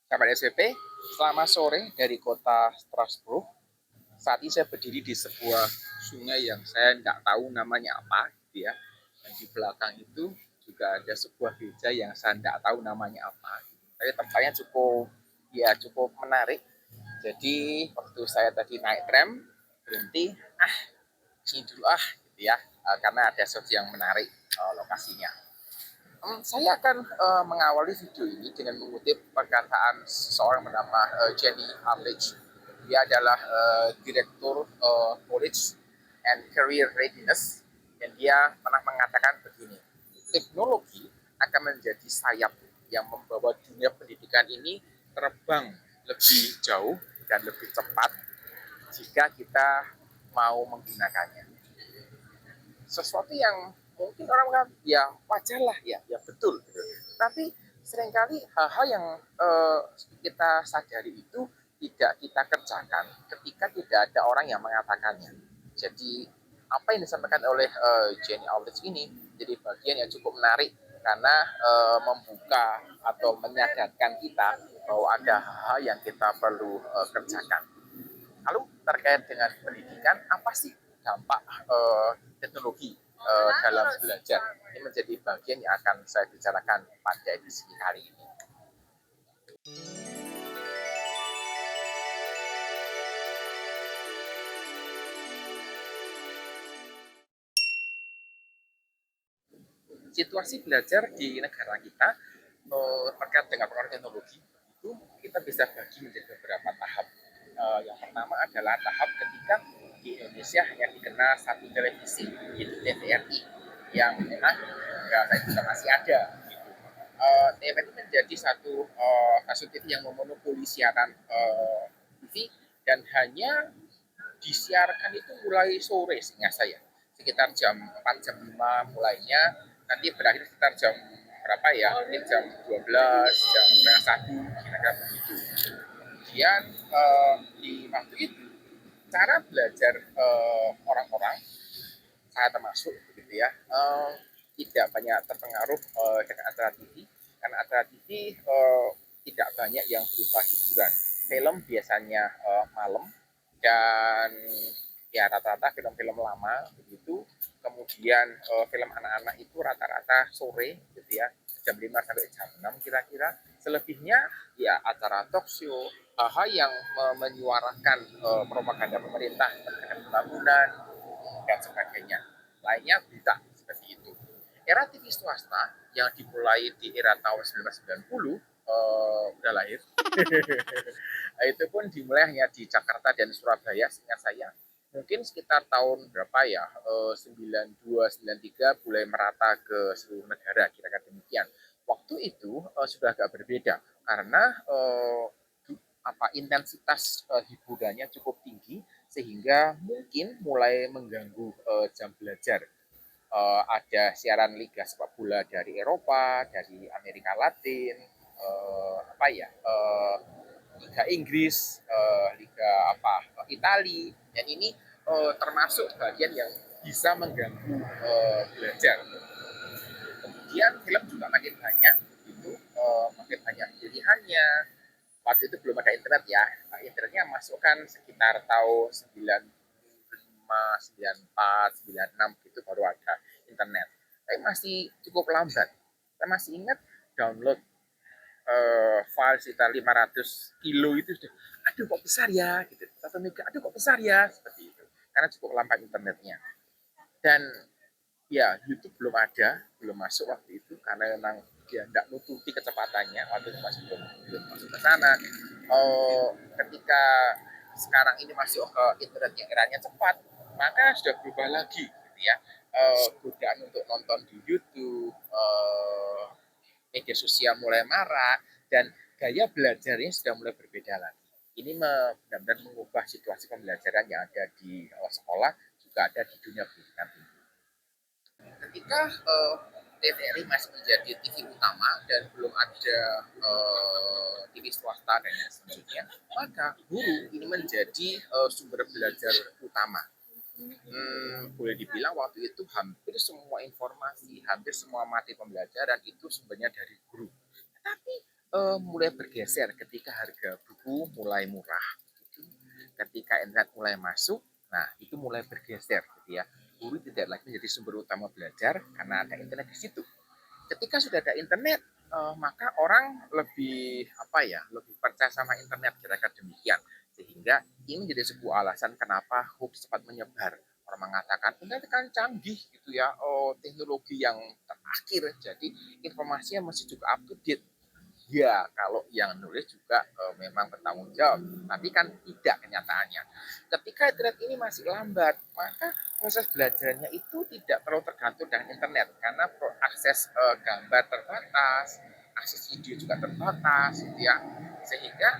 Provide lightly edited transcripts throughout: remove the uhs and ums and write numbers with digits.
Sahabat SPP, selamat sore dari kota Strasbourg. Saat ini saya berdiri di sebuah sungai yang saya nggak tahu namanya apa, gitu ya. Dan di belakang itu juga ada sebuah gereja yang saya nggak tahu namanya apa. Tapi tempatnya cukup menarik. Jadi waktu saya tadi naik tram, berhenti, sini dulu gitu ya, karena ada sesuatu yang menarik lokasinya. Saya akan mengawali video ini dengan mengutip perkataan seseorang bernama Jenny Arledge. Dia adalah direktur Knowledge and Career Readiness, dan dia pernah mengatakan begini: teknologi akan menjadi sayap yang membawa dunia pendidikan ini terbang lebih jauh dan lebih cepat jika kita mau menggunakannya. Sesuatu yang mungkin orang kan ya wajar lah, ya betul gitu. Tapi seringkali hal-hal yang kita sadari itu tidak kita kerjakan ketika tidak ada orang yang mengatakannya. Jadi apa yang disampaikan oleh Jenny Aldrich ini jadi bagian yang cukup menarik karena membuka atau menyadarkan kita bahwa ada hal-hal yang kita perlu kerjakan. Lalu terkait dengan pendidikan, apa sih dampak teknologi dalam belajar? Ini menjadi bagian yang akan saya bicarakan pada edisi hari ini. Situasi belajar di negara kita terkait dengan pengaruh teknologi itu kita bisa bagi menjadi beberapa tahap. Yang pertama adalah tahap ketika di Indonesia hanya dikenal satu televisi, yaitu TVRI, yang memang saya juga masih ada. Gitu. TVRI menjadi satu stasiun TV yang memonopoli siaran TV dan hanya disiarkan itu mulai sore sehingga saya sekitar jam 4 jam 5 mulainya, nanti berakhir sekitar jam berapa ya, mungkin jam 12 jam setengah 1 kira-kira begitu. Kemudian di waktu itu cara belajar orang-orang, saya termasuk begitu ya, tidak banyak terpengaruh dengan acara TV karena acara TV tidak banyak yang berupa hiburan. Film biasanya malam, dan ya rata-rata film-film lama begitu. Kemudian film anak-anak itu rata-rata sore gitu ya, jam 5 sampai jam 6 kira-kira. Selebihnya ya acara talk show, hal-hal yang menyuarakan propaganda pemerintah terkait pembangunan dan sebagainya. Lainnya berita seperti itu. Era TV swasta yang dimulai di era tahun 1990 udah lahir. Itu pun dimulai hanya di Jakarta dan Surabaya seingat saya. Mungkin sekitar tahun berapa ya, 92, 93 mulai merata ke seluruh negara, kira-kira demikian. Waktu itu sudah agak berbeda karena intensitas hiburannya cukup tinggi sehingga mungkin mulai mengganggu jam belajar. Ada siaran liga sepak bola dari Eropa, dari Amerika Latin, Liga Inggris, Liga Itali, dan ini termasuk bagian yang bisa mengganggu belajar. Kemudian film juga makin banyak, itu makin banyak pilihannya. Waktu itu belum ada internet ya, internetnya masukkan sekitar tahun 95, 94, 96 gitu baru ada internet. Tapi masih cukup lambat. Saya masih ingat download file sekitar 500 kilo itu sudah, aduh kok besar ya gitu, 1 mega, aduh kok besar ya, seperti itu karena cukup lambat internetnya. Dan ya YouTube belum masuk waktu itu karena memang dia tidak nutupi kecepatannya, waktu itu masih belum masuk ke sana. Ketika sekarang ini masuk ke internet yang eranya cepat, maka sudah berubah lagi gitu ya. Godaan untuk nonton di YouTube, media sosial mulai marak, dan gaya belajarnya sudah mulai berbeda lagi. Ini benar-benar mengubah situasi pembelajaran yang ada di sekolah, juga ada di dunia pendidikan tinggi. Ketika TVRI masih menjadi TV utama dan belum ada TV swasta dan sebagainya, maka guru ini menjadi sumber belajar utama. Boleh dibilang waktu itu hampir semua informasi, hampir semua materi pembelajaran itu sumbernya dari guru. Tapi mulai bergeser ketika harga buku mulai murah, gitu. Ketika internet mulai masuk, nah itu mulai bergeser, gitu ya. Guru tidak lagi menjadi sumber utama belajar karena ada internet di situ. Ketika sudah ada internet, maka orang lebih apa ya, lebih percaya sama internet, kira-kira demikian. Sehingga ini menjadi sebuah alasan kenapa hoax cepat menyebar. Orang mengatakan internet kan canggih gitu ya, teknologi yang terakhir, jadi informasinya masih juga up to date. Ya, kalau yang nulis juga memang bertanggung jawab, tapi kan tidak kenyataannya. Ketika internet ini masih lambat, maka proses belajarnya itu tidak terlalu tergantung dengan internet karena akses gambar terbatas, akses video juga terbatas, gitu ya. Sehingga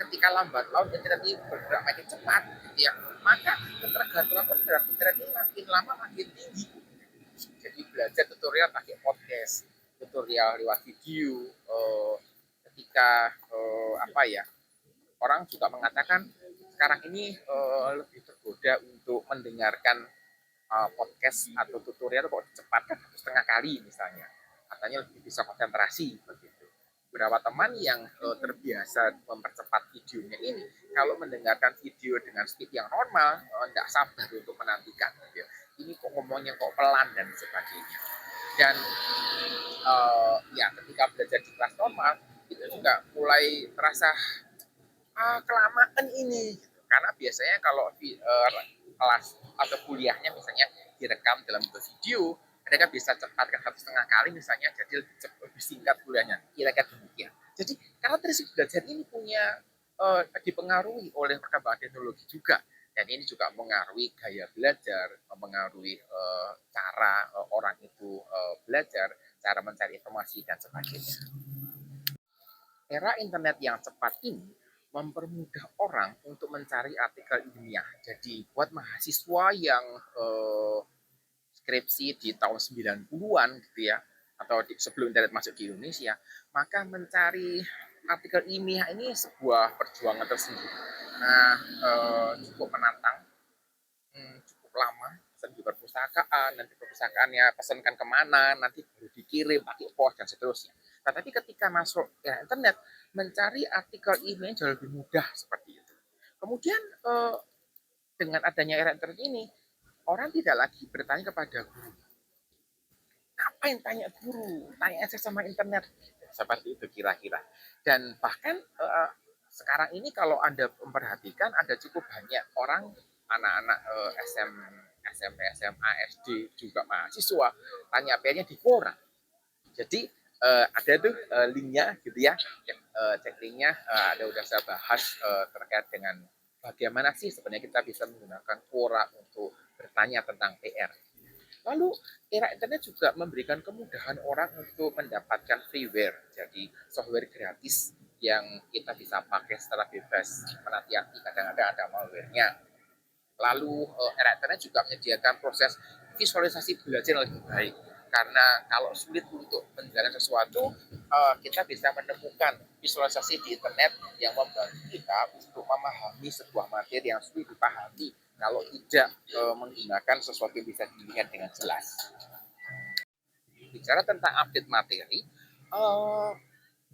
ketika lambat laun internet ini bergerak makin cepat, gitu ya, maka ketergantungan terhadap internet ini makin lama makin tinggi. Jadi belajar tutorial pakai podcast, tutorial lewat video, ketika apa ya, orang juga mengatakan sekarang ini lebih tergoda untuk mendengarkan podcast atau tutorial kok dicepatkan 1,5 kali misalnya, katanya lebih bisa konsentrasi begitu. Beberapa teman yang terbiasa mempercepat videonya ini, kalau mendengarkan video dengan speed yang normal, tidak sabar untuk menantikan. Gitu. Ini kok ngomongnya kok pelan dan sebagainya. Dan ya ketika belajar di kelas normal, itu juga mulai terasa kelamaan ini. Karena biasanya kalau kelas atau kuliahnya misalnya direkam dalam bentuk video, mereka bisa cepatkan 1,5 kali misalnya, jadi lebih singkat kuliahnya, kira-kira demikian. Jadi karakteristik belajar ini punya dipengaruhi oleh perkembangan teknologi juga, dan ini juga mengaruhi gaya belajar, mengaruhi cara orang itu belajar, cara mencari informasi dan sebagainya. Era internet yang cepat ini mempermudah orang untuk mencari artikel ilmiah. Jadi buat mahasiswa yang skripsi di tahun 90-an gitu ya, atau sebelum internet masuk di Indonesia, maka mencari artikel ilmiah ini sebuah perjuangan tersendiri. Nah, cukup menantang, cukup lama, pesan di perpustakaan, nanti perpustakaannya pesankan kemana, nanti baru dikirim pakai pos dan seterusnya. Tetapi ketika masuk ya internet, mencari artikel ilmiah jauh lebih mudah seperti itu. Kemudian dengan adanya era internet ini, orang tidak lagi bertanya kepada guru. Ngapain tanya guru? Tanya aja sama internet. Seperti itu kira-kira. Dan bahkan sekarang ini kalau Anda memperhatikan, ada cukup banyak orang, anak-anak SMP, SMA, SD, juga mahasiswa, tanya PR-nya di fora. Jadi ada tuh linknya gitu ya, cek linknya, ada udah saya bahas terkait dengan bagaimana sih sebenarnya kita bisa menggunakan fora untuk bertanya tentang PR. Lalu era internet juga memberikan kemudahan orang untuk mendapatkan freeware, jadi software gratis yang kita bisa pakai secara bebas. Hati-hati, kadang-kadang ada malware-nya. Lalu era internet juga menyediakan proses visualisasi belajar yang lebih baik. Karena kalau sulit untuk menjalankan sesuatu, kita bisa menemukan visualisasi di internet yang membantu kita untuk memahami sebuah materi yang sulit dipahami kalau tidak menggunakan sesuatu yang bisa dilihat dengan jelas. Bicara tentang update materi,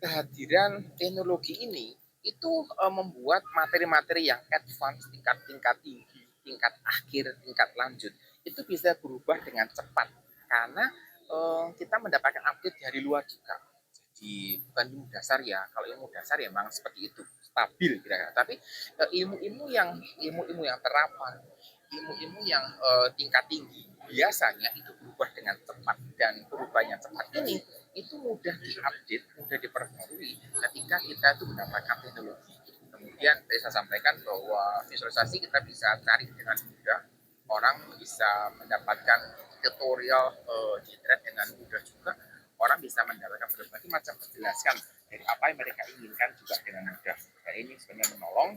kehadiran teknologi ini itu membuat materi-materi yang advance, tingkat tinggi, tingkat akhir, tingkat lanjut, itu bisa berubah dengan cepat karena kita mendapatkan update dari luar juga. Jadi bukan ilmu dasar ya, kalau ilmu dasar ya memang seperti itu, stabil kira-kira. Tapi ilmu-ilmu yang terapan, ilmu-ilmu yang tingkat tinggi, biasanya itu berubah dengan cepat, dan perubahannya cepat ini itu mudah diupdate, mudah diperbarui ketika kita itu mendapatkan teknologi. Kemudian tadi saya sampaikan bahwa visualisasi kita bisa cari dengan mudah, orang bisa mendapatkan tutorial di internet dengan mudah juga, orang bisa mendapatkan berbagai macam penjelasan dari apa yang mereka inginkan juga dengan mudah. Dan ini sebenarnya menolong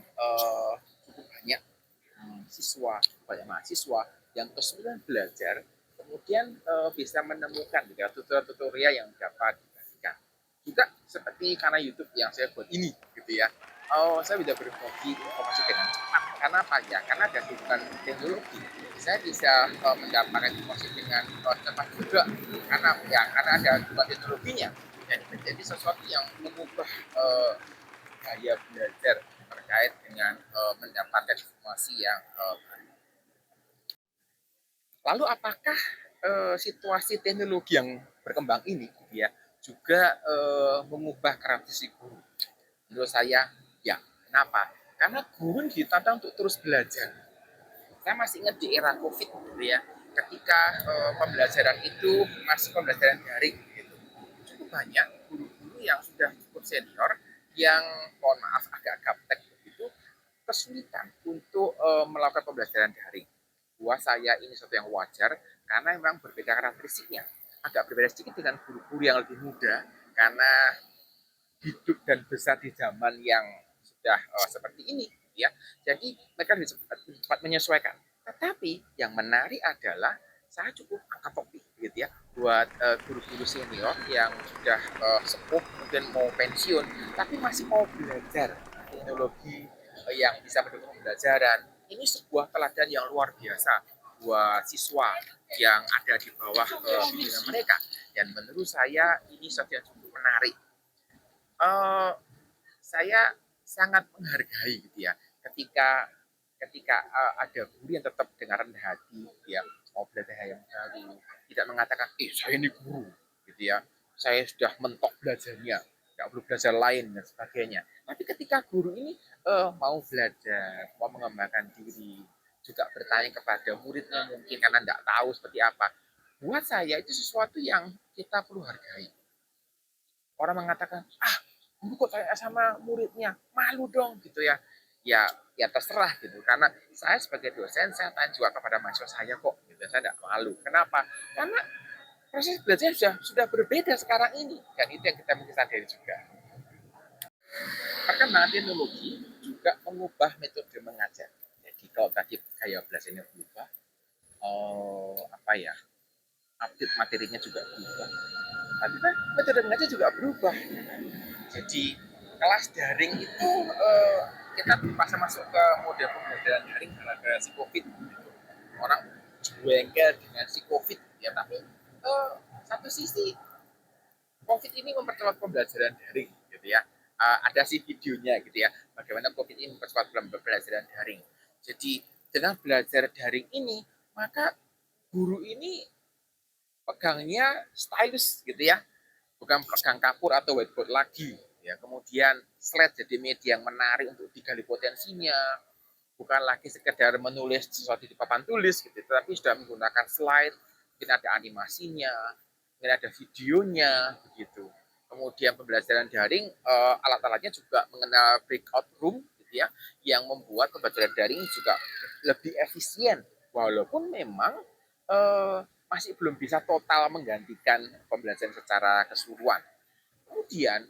cukup banyak banyak mahasiswa yang kesulitan belajar, kemudian bisa menemukan tutorial-tutorial yang dapat dibagikan. Juga seperti karena YouTube yang saya buat ini, gitu ya. Saya bisa berbagi informasi dengan cepat. Karena apa ya? Karena ada dukungan teknologi. Saya bisa mendapatkan informasi dengan cepat juga. Karena ada dukungan teknologinya. Dan ini menjadi sesuatu yang mengubah gaya belajar terkait dengan mendapatkan informasi yang baru. Lalu apakah situasi teknologi yang berkembang ini ya juga mengubah karakteristik guru? Menurut saya ya. Kenapa? Karena guru ditantang untuk terus belajar. Saya masih ingat di era COVID gitu ya, ketika pembelajaran itu masih pembelajaran daring gitu. Cukup banyak guru-guru yang sudah cukup senior yang mohon maaf agak gaptek begitu kesulitan untuk melakukan pembelajaran daring. Buat saya ini sesuatu yang wajar karena memang berbeda karakteristiknya. Agak berbeda sedikit dengan guru-guru yang lebih muda karena hidup dan besar di zaman yang sudah seperti ini ya. Jadi mereka lebih cepat menyesuaikan. Tetapi yang menarik adalah saya cukup angkat topi gitu ya buat guru-guru senior yang sudah sepuh mungkin mau pensiun tapi masih mau belajar teknologi yang bisa mendukung pembelajaran. Ini sebuah teladan yang luar biasa buat siswa yang ada di bawah bimbingan mereka. Dan menurut saya ini sesuatu yang cukup menarik. uh, saya sangat menghargai gitu ya ketika ketika ada guru yang tetap dengan rendah hati gitu ya mau belajar yang baru tidak mengatakan saya ini guru gitu ya saya sudah mentok belajarnya nggak perlu belajar lain dan sebagainya tapi ketika guru ini mau belajar mau mengembangkan diri juga bertanya kepada muridnya mungkin karena tidak tahu seperti apa buat saya itu sesuatu yang kita perlu hargai orang mengatakan guru kok tanya sama muridnya malu dong gitu ya ya terserah gitu karena saya sebagai dosen saya tanya juga kepada mahasiswa saya kok gitu saya tidak malu kenapa karena proses belajar sudah berbeda sekarang ini dan itu yang kita mesti sadari juga perkembangan teknologi juga mengubah metode mengajar jadi kalau tadi gaya belajarnya berubah apa ya update materinya juga berubah tapi kan metode mengajar juga berubah jadi kelas daring itu kita pas masuk ke mode pembelajaran daring gara-gara si COVID. Orang jengkel dengan si COVID ya, tapi satu sisi COVID ini mempercepat pembelajaran daring gitu ya. Ada sih videonya gitu ya, bagaimana COVID ini mempercepat pembelajaran daring. Jadi dengan belajar daring ini, maka guru ini pegangnya stylus gitu ya, bukan pegang kapur atau whiteboard lagi ya kemudian slide jadi media yang menarik untuk digali potensinya bukan lagi sekedar menulis sesuatu di papan tulis gitu tapi sudah menggunakan slide mungkin ada animasinya mungkin ada videonya begitu kemudian pembelajaran daring alat-alatnya juga mengenal breakout room gitu ya yang membuat pembelajaran daring juga lebih efisien walaupun memang masih belum bisa total menggantikan pembelajaran secara keseluruhan. Kemudian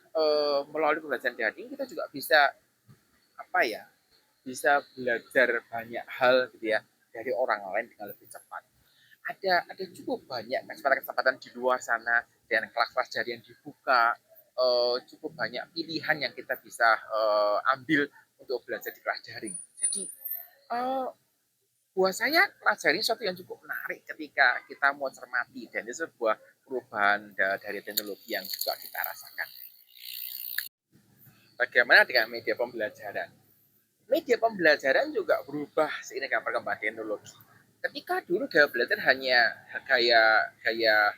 melalui pembelajaran daring kita juga bisa apa ya? Bisa belajar banyak hal gitu ya dari orang lain dengan lebih cepat. Ada cukup banyak kesempatan-kesempatan di luar sana dan kelas-kelas daring yang dibuka cukup banyak pilihan yang kita bisa ambil untuk belajar di kelas daring. Jadi uh, buat saya pelajari sesuatu yang cukup menarik ketika kita mau cermati dan itu sebuah perubahan dari teknologi yang juga kita rasakan. Bagaimana dengan media pembelajaran? Media pembelajaran juga berubah seiring dengan perkembangan teknologi. Ketika dulu gaya belajar hanya gaya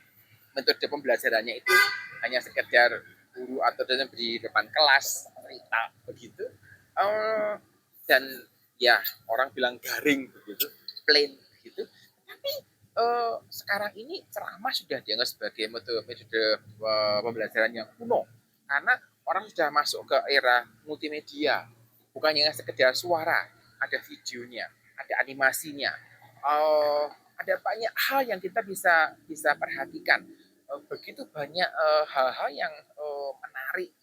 metode pembelajarannya itu hanya sekedar guru atau dosen di depan kelas cerita begitu, dan ya orang bilang garing begitu, plain begitu. Tapi sekarang ini ceramah sudah dianggap sebagai metode pembelajaran yang kuno karena orang sudah masuk ke era multimedia, bukan hanya sekedar suara, ada videonya, ada animasinya, ada banyak hal yang kita bisa perhatikan. Begitu banyak hal-hal yang menarik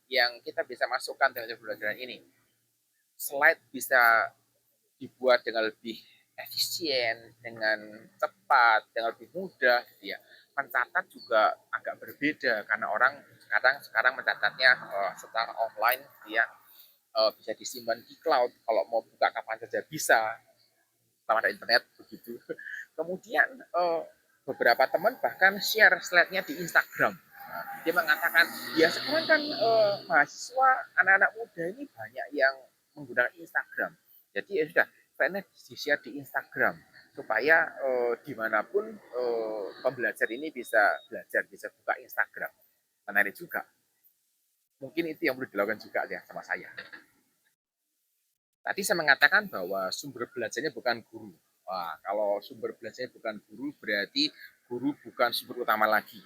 yang kita bisa masukkan dalam pembelajaran ini. Slide bisa dibuat dengan lebih efisien, dengan cepat, dengan lebih mudah gitu ya. Mencatat juga agak berbeda karena orang sekarang mencatatnya secara offline gitu ya. Bisa disimpan di cloud kalau mau buka kapan saja bisa selama ada internet begitu. Kemudian beberapa teman bahkan share slide-nya di Instagram. Dia mengatakan, ya sekarang kan mahasiswa anak-anak muda ini banyak yang menggunakan Instagram. Jadi ya sudah, kayaknya di-share di Instagram supaya dimanapun pembelajar ini bisa belajar, bisa buka Instagram. Menarik juga. Mungkin itu yang perlu dilakukan juga ya sama saya. Tadi saya mengatakan bahwa sumber belajarnya bukan guru. Wah, kalau sumber belajarnya bukan guru, berarti guru bukan sumber utama lagi.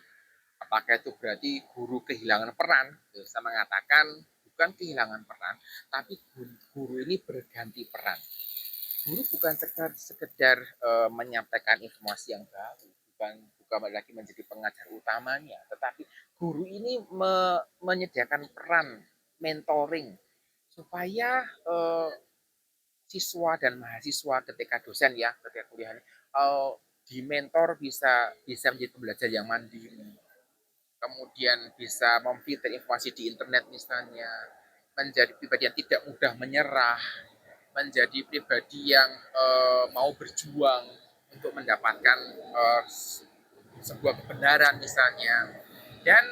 Apakah itu berarti guru kehilangan peran? Saya mengatakan bukan kehilangan peran, tapi guru ini berganti peran. Guru bukan sekedar menyampaikan informasi yang baru, bukan lagi menjadi pengajar utamanya, tetapi guru ini menyediakan peran mentoring supaya siswa dan mahasiswa ketika dosen ya ketika kuliah di mentor bisa menjadi pembelajar yang mandiri, kemudian bisa memfilter informasi di internet misalnya, menjadi pribadi yang tidak mudah menyerah, menjadi pribadi yang mau berjuang untuk mendapatkan sebuah kebenaran misalnya. Dan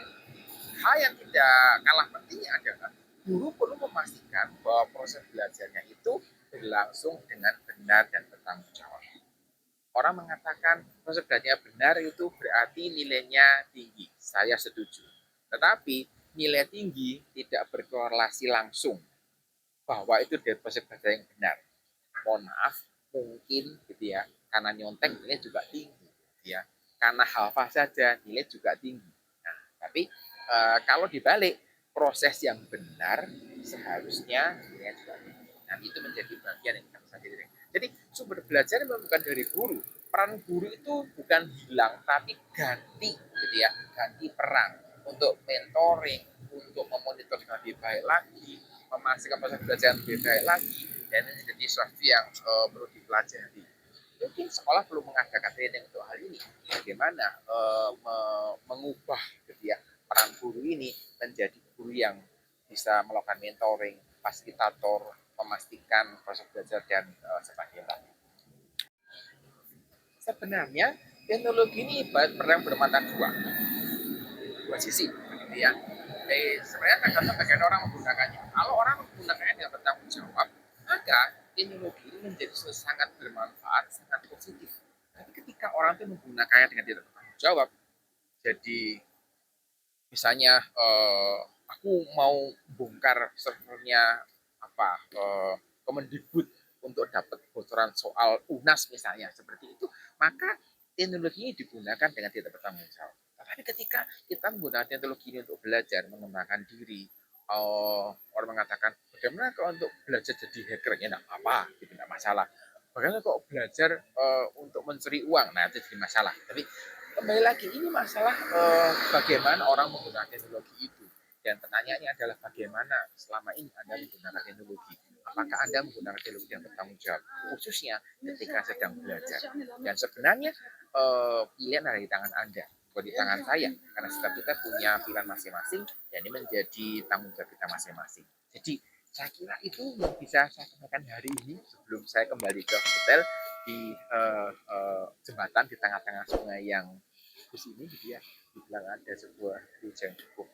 hal yang tidak kalah pentingnya adalah guru perlu memastikan bahwa proses belajarnya itu berlangsung dengan benar dan bertanggung jawab. Orang mengatakan proses belajarnya benar itu berarti nilainya tinggi. Saya setuju. Tetapi nilai tinggi tidak berkorelasi langsung bahwa itu dari proses belajar yang benar. Mohon maaf, mungkin gitu ya, karena nyontek nilai juga tinggi, gitu ya. Karena hafal saja nilai juga tinggi. Nah, tapi kalau dibalik proses yang benar seharusnya nilai juga tinggi. Nah, itu menjadi bagian yang kita bisa diri. Jadi sumber belajar memang bukan dari guru. Peran guru itu bukan hilang, tapi ganti, gitu ya, ganti peran untuk mentoring, untuk memonitor dengan lebih baik lagi, memastikan proses belajar lebih baik lagi, dan ini jadi sesuatu yang perlu dipelajari. Mungkin sekolah perlu mengadakan training untuk hal ini, bagaimana mengubah, gitu ya, peran guru ini menjadi guru yang bisa melakukan mentoring, fasilitator, memastikan proses belajar dan sebagainya. Sebenarnya teknologi ini ibarat pedang bermata dua sisi, gitu ya. Sebenarnya tergantung bagaimana orang menggunakannya. Kalau orang menggunakannya dengan bertanggung jawab, maka teknologi ini menjadi sangat bermanfaat, sangat positif. Tapi ketika orang itu menggunakannya dengan tidak bertanggung jawab, jadi misalnya aku mau bongkar servernya apa Kemendikbud untuk dapat bocoran soal UNAS misalnya seperti itu, maka teknologi ini digunakan dengan tidak bertanggung jawab. Tapi ketika kita menggunakan teknologi ini untuk belajar, mengembangkan diri, orang mengatakan bagaimana kalau untuk belajar jadi hacker, ya tidak apa, itu tidak masalah. Bagaimana kok belajar untuk mencuri uang, nah itu jadi masalah. Tapi kembali lagi ini masalah bagaimana orang menggunakan teknologi itu, dan pertanyaannya adalah bagaimana selama ini Anda menggunakan teknologi. Apakah Anda menggunakan teknologi yang bertanggung jawab, khususnya ketika sedang belajar. Dan sebenarnya pilihan ada di tangan Anda, bukan di tangan saya, karena setiap kita punya pilihan masing-masing, dan ini menjadi tanggung jawab kita masing-masing. Jadi saya kira itu yang bisa saya sampaikan hari ini sebelum saya kembali ke hotel di jembatan di tengah-tengah sungai yang bagus ini, gitu ya. Dibilang ada sebuah view yang cukup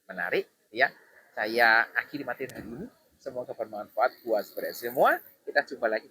menarik, ya. Saya akhiri materi hari ini. Semoga bermanfaat buat semua. Kita jumpa lagi.